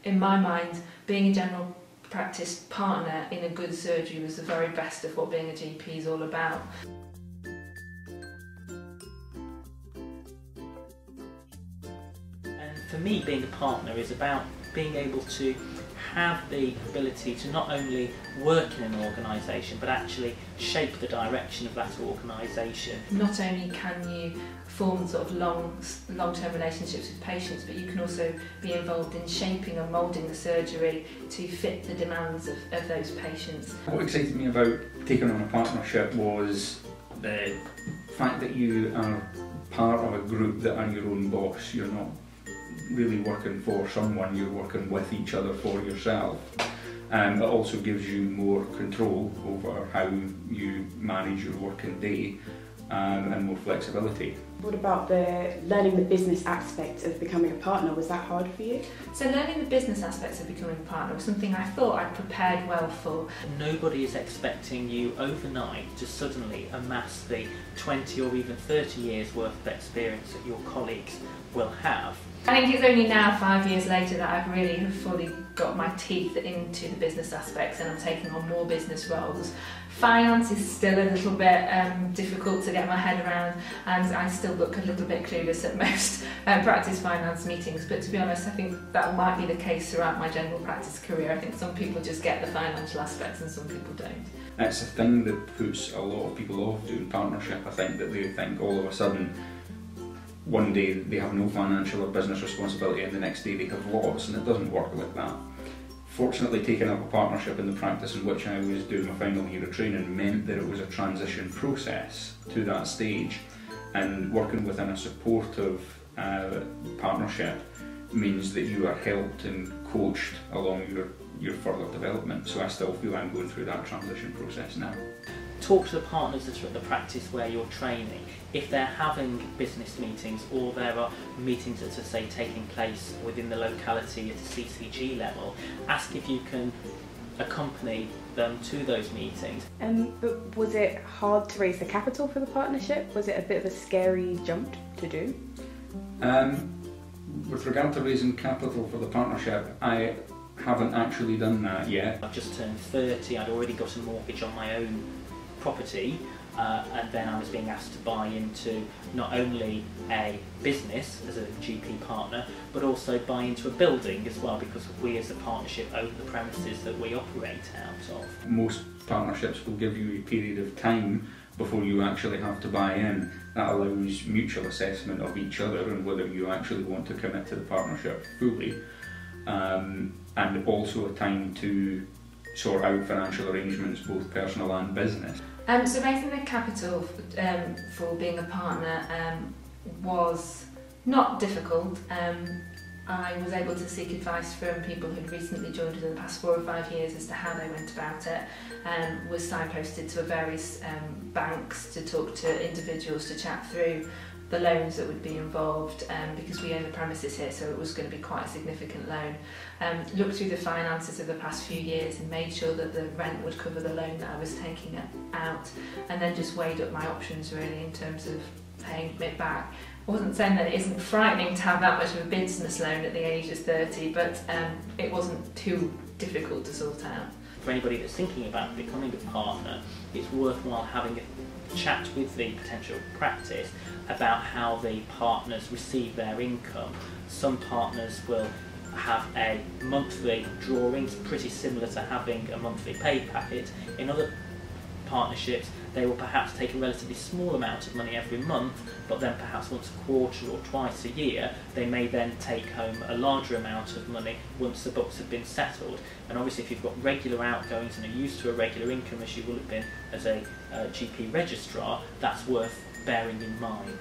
in my mind, being a general practice partner in a good surgery was the very best of what being a GP is all about. And for me, being a partner is about being able to have the ability to not only work in an organisation but actually shape the direction of that organisation. Not only can you form sort of long-term relationships with patients, but you can also be involved in shaping and moulding the surgery to fit the demands of those patients. What excited me about taking on a partnership was the fact that you are part of a group that are your own boss. You're not really working for someone, you're working with each other for yourself. It also gives you more control over how you manage your working day and more flexibility. What about learning the business aspect of becoming a partner? Was that hard for you? So learning the business aspects of becoming a partner was something I thought I'd prepared well for. Nobody is expecting you overnight to suddenly amass the 20 or even 30 years worth of experience that your colleagues will have. I think it's only now, 5 years later, that I've really fully got my teeth into the business aspects and I'm taking on more business roles. Finance is still a little bit difficult to get my head around, and I still look a little bit clueless at most practice finance meetings, but to be honest I think that might be the case throughout my general practice career. I think some people just get the financial aspects and some people don't. It's a thing that puts a lot of people off doing partnership. I think that they think all of a sudden one day they have no financial or business responsibility and the next day they have lots, and it doesn't work like that. Fortunately, taking up a partnership in the practice in which I was doing my final year of training meant that it was a transition process to that stage, and working within a supportive partnership means that you are helped and coached along your further development. So I still feel I'm going through that transition process now. Talk to the partners that are at the practice where you're training. If they're having business meetings or there are meetings that are, say, taking place within the locality at a CCG level, ask if you can accompany them to those meetings. But was it hard to raise the capital for the partnership? Was it a bit of a scary jump to do? With regard to raising capital for the partnership, I haven't actually done that yet. I've just turned 30, I'd already got a mortgage on my own property, and then I was being asked to buy into not only a business as a GP partner, but also buy into a building as well, because we as a partnership own the premises that we operate out of. Most partnerships will give you a period of time before you actually have to buy in. That allows mutual assessment of each other and whether you actually want to commit to the partnership fully, and also a time to sort out financial arrangements, both personal and business. So raising the capital for being a partner was not difficult. I was able to seek advice from people who'd recently joined us in the past 4 or 5 years as to how they went about it, was signposted to various banks to talk to individuals to chat through the loans that would be involved, because we own the premises here, so it was going to be quite a significant loan. Looked through the finances of the past few years and made sure that the rent would cover the loan that I was taking out, and then just weighed up my options really in terms of paying it back. I wasn't saying that it isn't frightening to have that much of a business loan at the age of 30, but it wasn't too difficult to sort out. For anybody that's thinking about becoming a partner, it's worthwhile having a chat with the potential practice about how the partners receive their income. Some partners will have a monthly drawings, pretty similar to having a monthly pay packet. In other partnerships, they will perhaps take a relatively small amount of money every month, but then perhaps once a quarter or twice a year they may then take home a larger amount of money once the books have been settled. And obviously if you've got regular outgoings and are used to a regular income as you will have been as a GP registrar, that's worth bearing in mind.